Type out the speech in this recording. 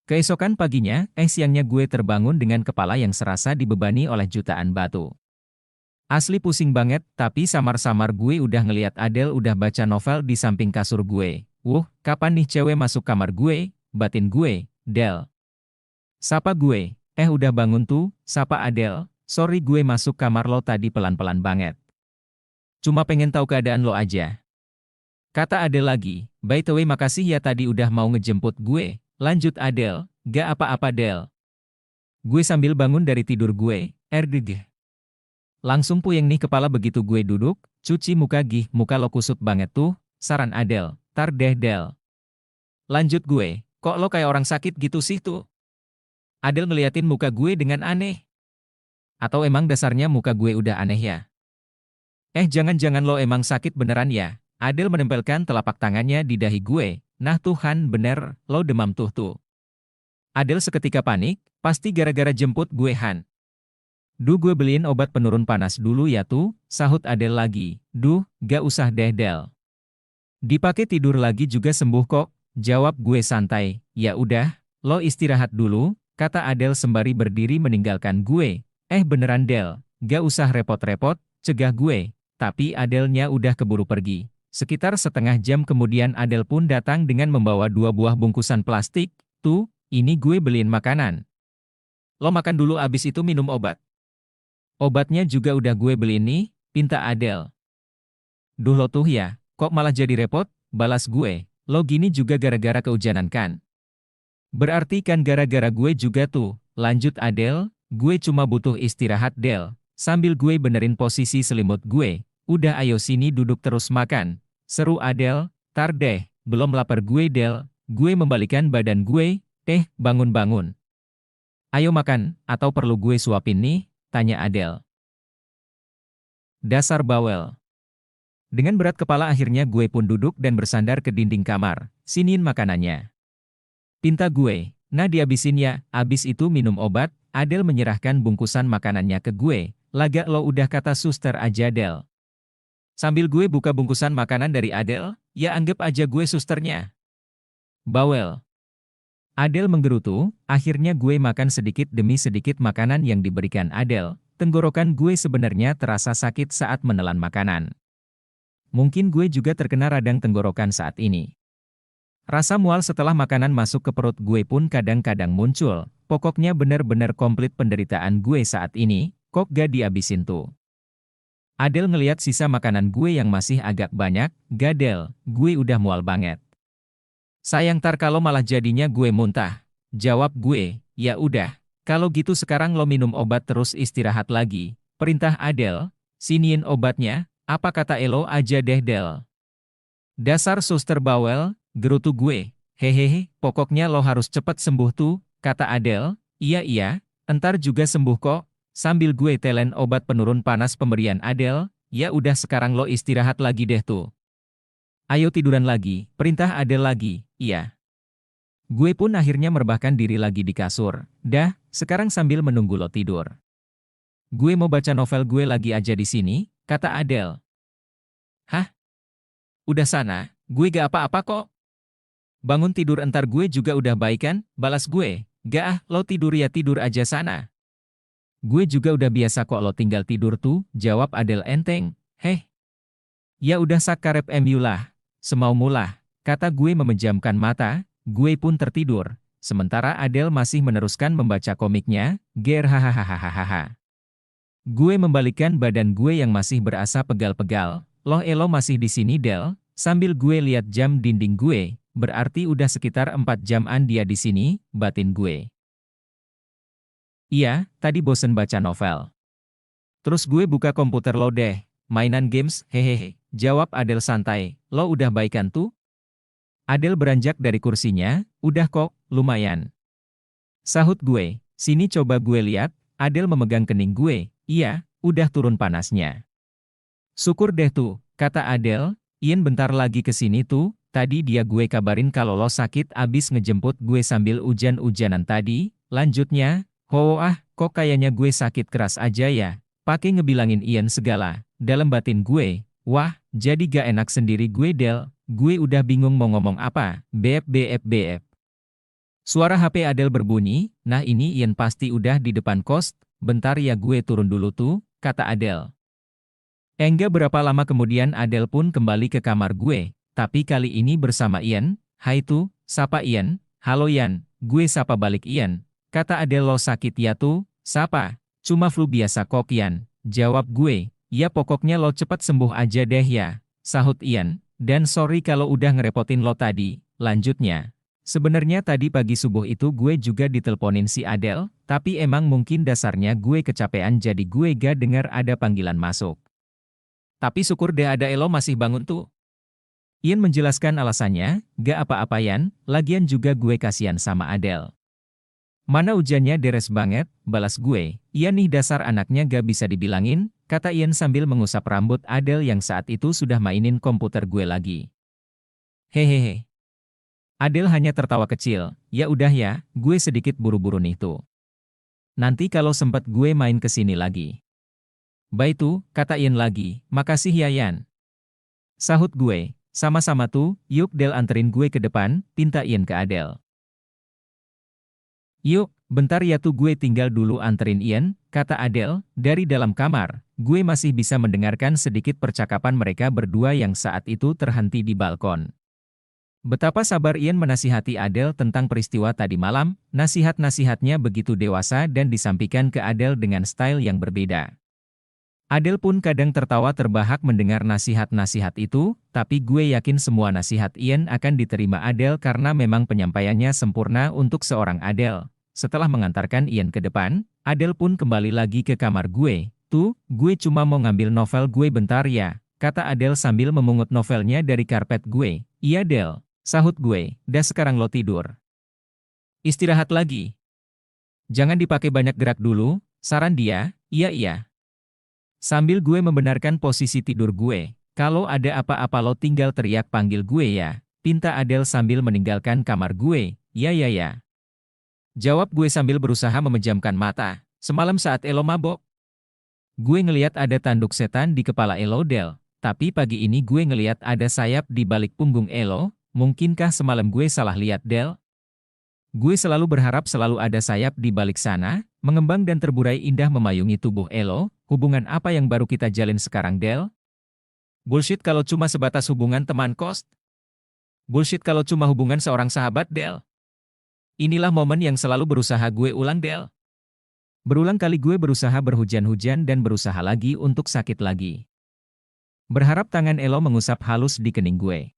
Keesokan paginya, siangnya gue terbangun dengan kepala yang serasa dibebani oleh jutaan batu. Asli pusing banget, tapi samar-samar gue udah ngeliat Adele udah baca novel di samping kasur gue. Kapan nih cewek masuk kamar gue? Batin gue, Del. Sapa gue, udah bangun tuh, sapa Adele. Sorry gue masuk kamar lo tadi pelan-pelan banget. Cuma pengen tahu keadaan lo aja. Kata Adele lagi, by the way makasih ya tadi udah mau ngejemput gue. Lanjut Adele, gak apa-apa Del. Gue sambil bangun dari tidur gue, langsung puyeng nih kepala begitu gue duduk, cuci muka muka lo kusut banget tuh, saran Adele, tar deh Del. Lanjut gue, kok lo kayak orang sakit gitu sih tuh? Adele ngeliatin muka gue dengan aneh. Atau emang dasarnya muka gue udah aneh ya? Jangan-jangan lo emang sakit beneran ya? Adele menempelkan telapak tangannya di dahi gue, nah Tuhan bener, lo demam tuh. Adele seketika panik, pasti gara-gara jemput gue Han. Duh gue beliin obat penurun panas dulu ya tuh, sahut Adele lagi. Duh, gak usah deh Del. Dipakai tidur lagi juga sembuh kok, jawab gue santai. Ya udah, lo istirahat dulu, kata Adele sembari berdiri meninggalkan gue. Beneran Del, gak usah repot-repot, cegah gue. Tapi Adele-nya udah keburu pergi. Sekitar setengah jam kemudian Adele pun datang dengan membawa 2 buah bungkusan plastik. Tuh, ini gue beliin makanan. Lo makan dulu abis itu minum obat. Obatnya juga udah gue beliin nih, pinta Adele. Duh lo tuh ya, kok malah jadi repot, balas gue. Lo gini juga gara-gara kehujanan kan? Berarti kan gara-gara gue juga tuh, lanjut Adele, gue cuma butuh istirahat Del. Sambil gue benerin posisi selimut gue. Udah ayo sini duduk terus makan. Seru Adele, tar deh, belum lapar gue Del. Gue membalikan badan gue, bangun-bangun. Ayo makan, atau perlu gue suapin nih? Tanya Adele. Dasar bawel. Dengan berat kepala akhirnya gue pun duduk dan bersandar ke dinding kamar. Siniin makanannya. Pinta gue, nah dihabisin ya, abis itu minum obat. Adele menyerahkan bungkusan makanannya ke gue. Laga lo udah kata suster aja Del. Sambil gue buka bungkusan makanan dari Adele, ya anggap aja gue susternya. Bawel. Adele menggerutu, akhirnya gue makan sedikit demi sedikit makanan yang diberikan Adele. Tenggorokan gue sebenarnya terasa sakit saat menelan makanan. Mungkin gue juga terkena radang tenggorokan saat ini. Rasa mual setelah makanan masuk ke perut gue pun kadang-kadang muncul. Pokoknya bener-bener komplit penderitaan gue saat ini, kok gak dihabisin tuh. Adele ngeliat sisa makanan gue yang masih agak banyak, Gadel, gue udah mual banget. Sayang tar kalau malah jadinya gue muntah. Jawab gue, ya udah, kalau gitu sekarang lo minum obat terus istirahat lagi. Perintah Adele, siniin obatnya, apa kata Elo aja deh Del. Dasar suster bawel, gerutu gue. Hehehe, pokoknya lo harus cepet sembuh tuh, kata Adele. Iya, entar juga sembuh kok. Sambil gue telen obat penurun panas pemberian Adele, ya udah sekarang lo istirahat lagi deh tuh. Ayo tiduran lagi, perintah Adele lagi, iya. Gue pun akhirnya merebahkan diri lagi di kasur. Dah, sekarang sambil menunggu lo tidur. Gue mau baca novel gue lagi aja di sini, kata Adele. Hah? Udah sana, gue gak apa-apa kok. Bangun tidur entar gue juga udah baik kan, balas gue. Gak lo tidur ya tidur aja sana. Gue juga udah biasa kok lo tinggal tidur tuh, jawab Adele enteng. Heh. Ya udah sakarep MU lah, semaumu lah, kata gue memejamkan mata, gue pun tertidur. Sementara Adele masih meneruskan membaca komiknya, hahaha. Gue membalikkan badan gue yang masih berasa pegal-pegal. Loh Elo masih di sini Del, sambil gue lihat jam dinding gue, berarti udah sekitar 4 jaman dia di sini, batin gue. Iya, tadi bosen baca novel. Terus gue buka komputer lo deh, mainan games, hehehe, jawab Adele santai. Lo udah baikan tuh? Adele beranjak dari kursinya, udah kok, lumayan. Sahut gue, sini coba gue lihat. Adele memegang kening gue, iya, udah turun panasnya. Syukur deh tuh, kata Adele, Ian bentar lagi ke sini tuh, tadi dia gue kabarin kalau lo sakit abis ngejemput gue sambil hujan-hujanan tadi, lanjutnya, kok kayaknya gue sakit keras aja ya, pakai ngebilangin Ian segala, dalam batin gue, wah, jadi gak enak sendiri gue Del, gue udah bingung mau ngomong apa, beb. Suara HP Adele berbunyi, nah ini Ian pasti udah di depan kos, bentar ya gue turun dulu tuh, kata Adele. Enggak berapa lama kemudian Adele pun kembali ke kamar gue, tapi kali ini bersama Ian. Hai tuh, sapa Ian, halo Ian, gue sapa balik Ian. Kata Adele, lo sakit ya tuh, sapa, cuma flu biasa kok Ian. Jawab gue, ya pokoknya lo cepet sembuh aja deh ya, sahut Ian. Dan sorry kalau udah ngerepotin lo tadi, lanjutnya. Sebenarnya tadi pagi subuh itu gue juga diteleponin si Adele, tapi emang mungkin dasarnya gue kecapean jadi gue gak dengar ada panggilan masuk. Tapi syukur deh ada Elo masih bangun tuh. Ian menjelaskan alasannya, gak apa-apa Yan, lagian juga gue kasihan sama Adele. Mana ujannya deres banget, balas gue, iya nih dasar anaknya gak bisa dibilangin, kata Ian sambil mengusap rambut Adele yang saat itu sudah mainin komputer gue lagi. Hehehe. Adele hanya tertawa kecil, ya udah ya, gue sedikit buru-buru nih tuh. Nanti kalau sempet gue main kesini lagi. Baik tuh, kata Ian lagi, makasih ya Yan. Sahut gue, sama-sama tuh, yuk Del anterin gue ke depan, pinta Ian ke Adele. Yuk, bentar ya tuh gue tinggal dulu anterin Ian, kata Adele, dari dalam kamar, gue masih bisa mendengarkan sedikit percakapan mereka berdua yang saat itu terhenti di balkon. Betapa sabar Ian menasihati Adele tentang peristiwa tadi malam, nasihat-nasihatnya begitu dewasa dan disampaikan ke Adele dengan style yang berbeda. Adele pun kadang tertawa terbahak mendengar nasihat-nasihat itu, tapi gue yakin semua nasihat Ian akan diterima Adele karena memang penyampaiannya sempurna untuk seorang Adele. Setelah mengantarkan Ian ke depan, Adele pun kembali lagi ke kamar gue. Tuh, gue cuma mau ngambil novel gue bentar ya, kata Adele sambil memungut novelnya dari karpet gue. Iya Del, sahut gue, dah sekarang lo tidur. Istirahat lagi. Jangan dipakai banyak gerak dulu, saran dia, iya. Sambil gue membenarkan posisi tidur gue, kalau ada apa-apa lo tinggal teriak panggil gue ya, pinta Adele sambil meninggalkan kamar gue, ya. Jawab gue sambil berusaha memejamkan mata, semalam saat Elo mabok. Gue ngeliat ada tanduk setan di kepala Elo Del, tapi pagi ini gue ngeliat ada sayap di balik punggung Elo, mungkinkah semalam gue salah lihat Del? Gue selalu berharap selalu ada sayap di balik sana, mengembang dan terburai indah memayungi tubuh Elo. Hubungan apa yang baru kita jalin sekarang Del? Bullshit kalau cuma sebatas hubungan teman kos. Bullshit kalau cuma hubungan seorang sahabat Del. Inilah momen yang selalu berusaha gue ulang Del. Berulang kali gue berusaha berhujan-hujan dan berusaha lagi untuk sakit lagi. Berharap tangan Elo mengusap halus di kening gue.